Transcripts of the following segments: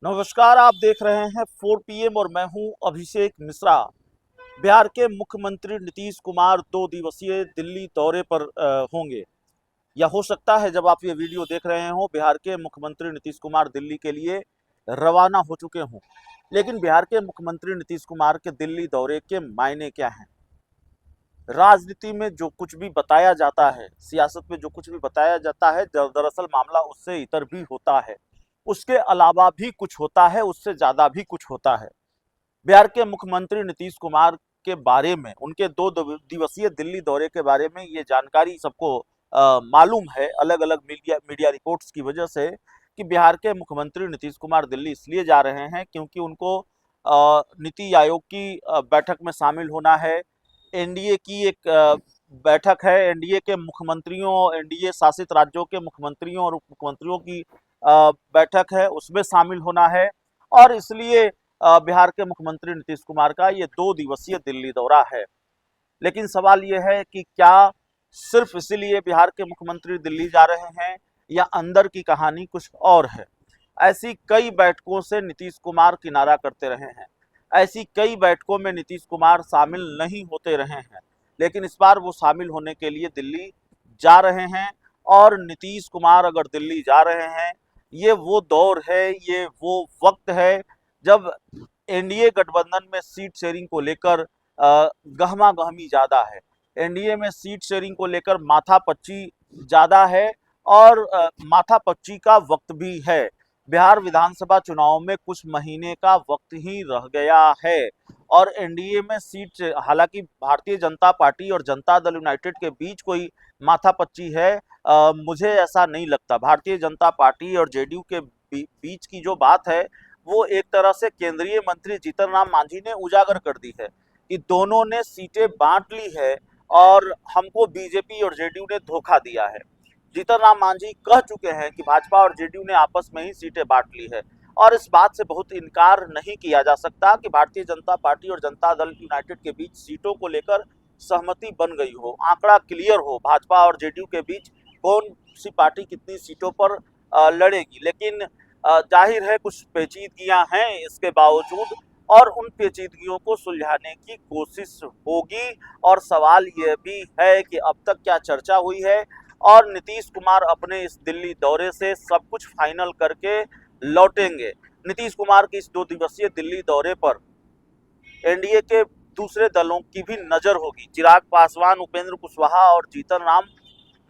नमस्कार, आप देख रहे हैं 4 पीएम और मैं हूं अभिषेक मिश्रा। बिहार के मुख्यमंत्री नीतीश कुमार 2 दिवसीय दिल्ली दौरे पर होंगे। या हो सकता है जब आप ये वीडियो देख रहे हो बिहार के मुख्यमंत्री नीतीश कुमार दिल्ली के लिए रवाना हो चुके हों। लेकिन बिहार के मुख्यमंत्री नीतीश कुमार के दिल्ली दौरे के मायने क्या हैं? राजनीति में जो कुछ भी बताया जाता है, सियासत में जो कुछ भी बताया जाता है, दरअसल मामला उससे इतर भी होता है। उसके अलावा भी कुछ होता है, उससे ज्यादा भी कुछ होता है। बिहार के मुख्यमंत्री नीतीश कुमार के बारे में, उनके 2 दिवसीय दिल्ली दौरे के बारे में ये जानकारी सबको मालूम है अलग अलग मीडिया मीडिया रिपोर्ट्स की वजह से कि बिहार के मुख्यमंत्री नीतीश कुमार दिल्ली इसलिए जा रहे हैं क्योंकि उनको नीति आयोग की बैठक में शामिल होना है। एनडीए की एक बैठक है। एनडीए के मुख्यमंत्रियों, एनडीए शासित राज्यों के मुख्यमंत्रियों और उप मुख्यमंत्रियों की बैठक है, उसमें शामिल होना है। और इसलिए बिहार के मुख्यमंत्री नीतीश कुमार का ये 2 दिवसीय दिल्ली दौरा है। लेकिन सवाल ये है कि क्या सिर्फ इसीलिए बिहार के मुख्यमंत्री दिल्ली जा रहे हैं या अंदर की कहानी कुछ और है? ऐसी कई बैठकों से नीतीश कुमार किनारा करते रहे हैं। ऐसी कई बैठकों में नीतीश कुमार शामिल नहीं होते रहे हैं। लेकिन इस बार वो शामिल होने के लिए दिल्ली जा रहे हैं। और नीतीश कुमार अगर दिल्ली जा रहे हैं, ये वो दौर है, ये वो वक्त है जब एनडीए गठबंधन में सीट शेयरिंग को लेकर गहमा गहमी ज्यादा है। एनडीए में सीट शेयरिंग को लेकर माथापच्ची ज्यादा है। और माथापच्ची का वक्त भी है। बिहार विधानसभा चुनाव में कुछ महीने का वक्त ही रह गया है। और एनडीए में सीट, हालांकि भारतीय जनता पार्टी और जनता दल यूनाइटेड के बीच कोई माथापच्ची है, मुझे ऐसा नहीं लगता। भारतीय जनता पार्टी और जेडीयू के बीच की जो बात है वो एक तरह से केंद्रीय मंत्री जीतन राम मांझी ने उजागर कर दी है कि दोनों ने सीटें बांट ली है और हमको बीजेपी और जेडीयू ने धोखा दिया है। जीतन राम मांझी कह चुके हैं कि भाजपा और जेडीयू ने आपस में ही सीटें बांट ली है। और इस बात से बहुत इनकार नहीं किया जा सकता कि भारतीय जनता पार्टी और जनता दल यूनाइटेड के बीच सीटों को लेकर सहमति बन गई हो, आंकड़ा क्लियर हो भाजपा और जेडीयू के बीच कौन सी पार्टी कितनी सीटों पर लड़ेगी। लेकिन जाहिर है कुछ पेचीदगियां हैं इसके बावजूद, और उन पेचीदगियों को सुलझाने की कोशिश होगी। और सवाल यह भी है कि अब तक क्या चर्चा हुई है और नीतीश कुमार अपने इस दिल्ली दौरे से सब कुछ फाइनल करके लौटेंगे। नीतीश कुमार के इस 2 दिवसीय दिल्ली दौरे पर एनडीए के दूसरे दलों की भी नजर होगी। चिराग पासवान, उपेंद्र कुशवाहा और जीतन राम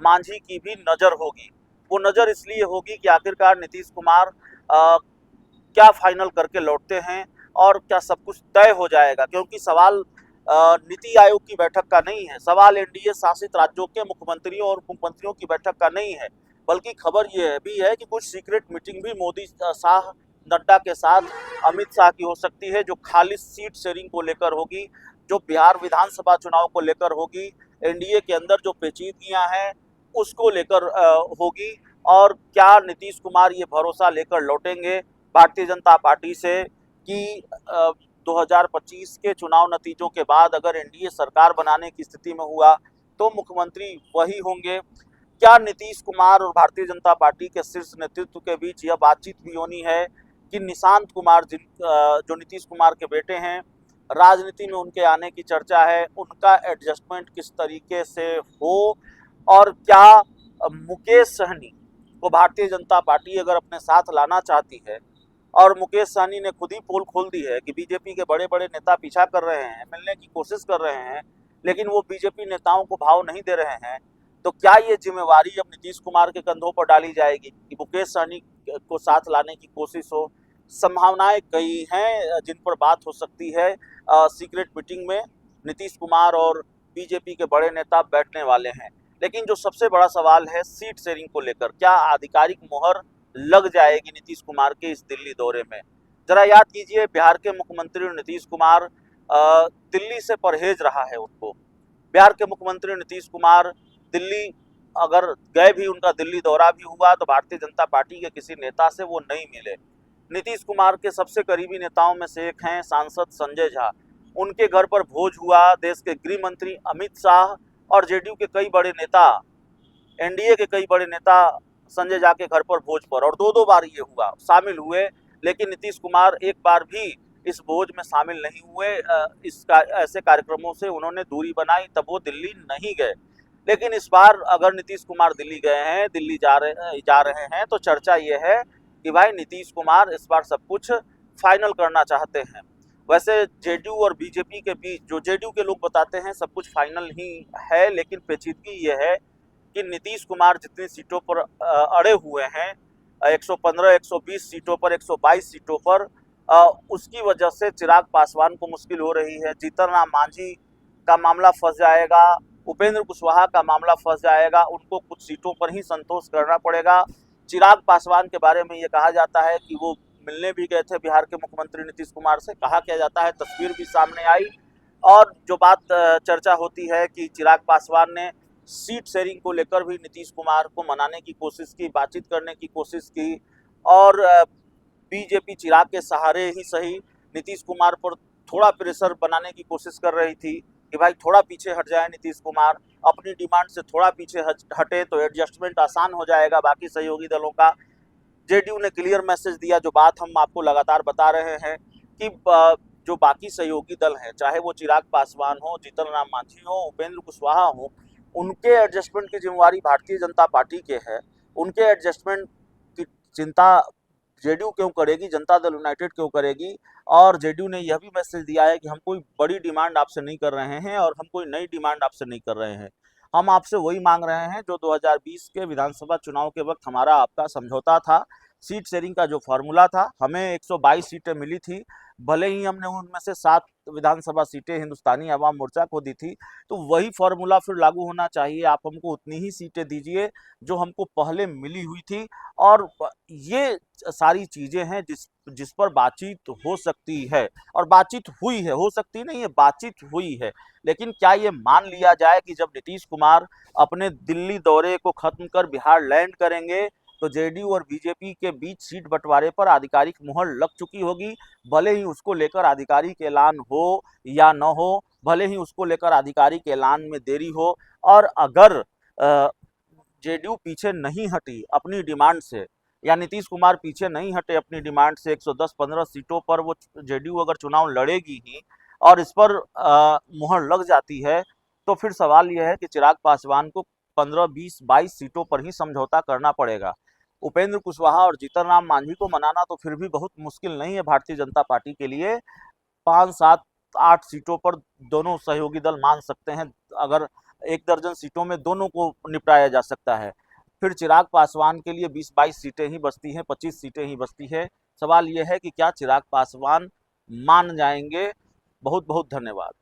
मांझी की भी नजर होगी। वो नजर इसलिए होगी कि आखिरकार नीतीश कुमार क्या फाइनल करके लौटते हैं और क्या सब कुछ तय हो जाएगा। क्योंकि सवाल नीति आयोग की बैठक का नहीं है, सवाल एनडीए शासित राज्यों के मुख्यमंत्रियों और उप मंत्रियों की बैठक का नहीं है, बल्कि खबर यह भी है कि कुछ सीक्रेट मीटिंग भी मोदी, शाह, नड्डा के साथ अमित शाह की हो सकती है, जो खाली सीट शेयरिंग को लेकर होगी, जो बिहार विधानसभा चुनाव को लेकर होगी, एनडीए के अंदर जो पेचीदगियां हैं उसको लेकर होगी। और क्या नीतीश कुमार ये भरोसा लेकर लौटेंगे भारतीय जनता पार्टी से कि 2025 के चुनाव नतीजों के बाद अगर एनडीए सरकार बनाने की स्थिति में हुआ तो मुख्यमंत्री वही होंगे? क्या नीतीश कुमार और भारतीय जनता पार्टी के शीर्ष नेतृत्व के बीच यह बातचीत भी होनी है कि निशांत कुमार, जो नीतीश कुमार के बेटे हैं, राजनीति में उनके आने की चर्चा है, उनका एडजस्टमेंट किस तरीके से हो? और क्या मुकेश सहनी को भारतीय जनता पार्टी अगर अपने साथ लाना चाहती है, और मुकेश सहनी ने खुद ही पोल खोल दी है कि बीजेपी के बड़े बड़े नेता पीछा कर रहे हैं, मिलने की कोशिश कर रहे हैं, लेकिन वो बीजेपी नेताओं को भाव नहीं दे रहे हैं, तो क्या ये जिम्मेवारी अब नीतीश कुमार के कंधों पर डाली जाएगी कि मुकेश सहनी को साथ लाने की कोशिश हो? संभावनाएं कई हैं जिन पर बात हो सकती है। सीक्रेट मीटिंग में नीतीश कुमार और बीजेपी के बड़े नेता बैठने वाले हैं। लेकिन जो सबसे बड़ा सवाल है सीट शेयरिंग को लेकर, क्या आधिकारिक मुहर लग जाएगी नीतीश कुमार के इस दिल्ली दौरे में? जरा याद कीजिए, बिहार के मुख्यमंत्री नीतीश कुमार दिल्ली से परहेज रहा है उनको। बिहार के मुख्यमंत्री नीतीश कुमार दिल्ली अगर गए भी, उनका दिल्ली दौरा भी हुआ तो भारतीय जनता पार्टी के किसी नेता से वो नहीं मिले। नीतीश कुमार के सबसे करीबी नेताओं में से एक हैं सांसद संजय झा। उनके घर पर भोज हुआ। देश के गृह मंत्री अमित शाह और जेडीयू के कई बड़े नेता, एनडीए के कई बड़े नेता संजय झा के घर पर भोज पर, और 2 बार ये हुआ, शामिल हुए। लेकिन नीतीश कुमार एक बार भी इस भोज में शामिल नहीं हुए। ऐसे कार्यक्रमों से उन्होंने दूरी बनाई, तब वो दिल्ली नहीं गए। लेकिन इस बार अगर नीतीश कुमार दिल्ली गए हैं, दिल्ली जा रहे हैं, तो चर्चा ये है कि भाई नीतीश कुमार इस बार सब कुछ फाइनल करना चाहते हैं। वैसे जेडीयू और बीजेपी के बीच, जो जेडीयू के लोग बताते हैं सब कुछ फाइनल ही है, लेकिन पेचीदगी ये है कि नीतीश कुमार जितनी सीटों पर अड़े हुए हैं, 115, 120 सीटों पर, 122 सीटों पर, उसकी वजह से चिराग पासवान को मुश्किल हो रही है। जीतन राम मांझी का मामला फंस जाएगा, उपेंद्र कुशवाहा का मामला फंस जाएगा, उनको कुछ सीटों पर ही संतोष करना पड़ेगा। चिराग पासवान के बारे में ये कहा जाता है कि वो मिलने भी गए थे बिहार के मुख्यमंत्री नीतीश कुमार से, कहा क्या जाता है, तस्वीर भी सामने आई। और जो बात चर्चा होती है कि चिराग पासवान ने सीट शेयरिंग को लेकर भी नीतीश कुमार को मनाने की कोशिश की, बातचीत करने की कोशिश की, और बीजेपी चिराग के सहारे ही सही नीतीश कुमार पर थोड़ा प्रेशर बनाने की कोशिश कर रही थी कि भाई थोड़ा पीछे हट जाए नीतीश कुमार, अपनी डिमांड से थोड़ा पीछे हटे तो एडजस्टमेंट आसान हो जाएगा बाकी सहयोगी दलों का। जेडीयू ने क्लियर मैसेज दिया, जो बात हम आपको लगातार बता रहे हैं कि जो बाकी सहयोगी दल हैं, चाहे वो चिराग पासवान हो, जीतन राम मांझी हो, उपेंद्र कुशवाहा हो, उनके एडजस्टमेंट की जिम्मेवारी भारतीय जनता पार्टी के है। उनके एडजस्टमेंट की चिंता जेडीयू क्यों करेगी, जनता दल यूनाइटेड क्यों करेगी। और जेडीयू ने यह भी मैसेज दिया है कि हम कोई बड़ी डिमांड आपसे नहीं कर रहे हैं और हम कोई नई डिमांड आपसे नहीं कर रहे हैं, हम आपसे वही मांग रहे हैं जो 2020 के विधानसभा चुनाव के वक्त हमारा आपका समझौता था। सीट शेयरिंग का जो फॉर्मूला था, हमें 122 सीटें मिली थी, भले ही हमने उनमें से 7 विधानसभा सीटें हिंदुस्तानी अवाम मोर्चा को दी थी, तो वही फॉर्मूला फिर लागू होना चाहिए। आप हमको उतनी ही सीटें दीजिए जो हमको पहले मिली हुई थी। और ये सारी चीजें हैं जिस पर बातचीत हो सकती है, और बातचीत हुई है, हो सकती नहीं है, बातचीत हुई है। लेकिन क्या ये मान लिया जाए कि जब नीतीश कुमार अपने दिल्ली दौरे को खत्म कर बिहार लैंड करेंगे तो जेडीयू और बीजेपी के बीच सीट बंटवारे पर आधिकारिक मुहर लग चुकी होगी, भले ही उसको लेकर आधिकारिक ऐलान हो या न हो, भले ही उसको लेकर आधिकारिक ऐलान में देरी हो। और अगर जेडीयू पीछे नहीं हटी अपनी डिमांड से, या नीतीश कुमार पीछे नहीं हटे अपनी डिमांड से, 110-15 सीटों पर वो जेडीयू अगर चुनाव लड़ेगी ही और इस पर मुहर लग जाती है, तो फिर सवाल यह है कि चिराग पासवान को 15, 20, 22 सीटों पर ही समझौता करना पड़ेगा। उपेंद्र कुशवाहा और जीतन राम मांझी को मनाना तो फिर भी बहुत मुश्किल नहीं है भारतीय जनता पार्टी के लिए। 5, 7, 8 सीटों पर दोनों सहयोगी दल मान सकते हैं, अगर 1 दर्जन सीटों में दोनों को निपटाया जा सकता है। फिर चिराग पासवान के लिए 20-22 सीटें ही बचती हैं, 25 सीटें ही बचती है। सवाल यह है कि क्या चिराग पासवान मान जाएंगे। बहुत बहुत धन्यवाद।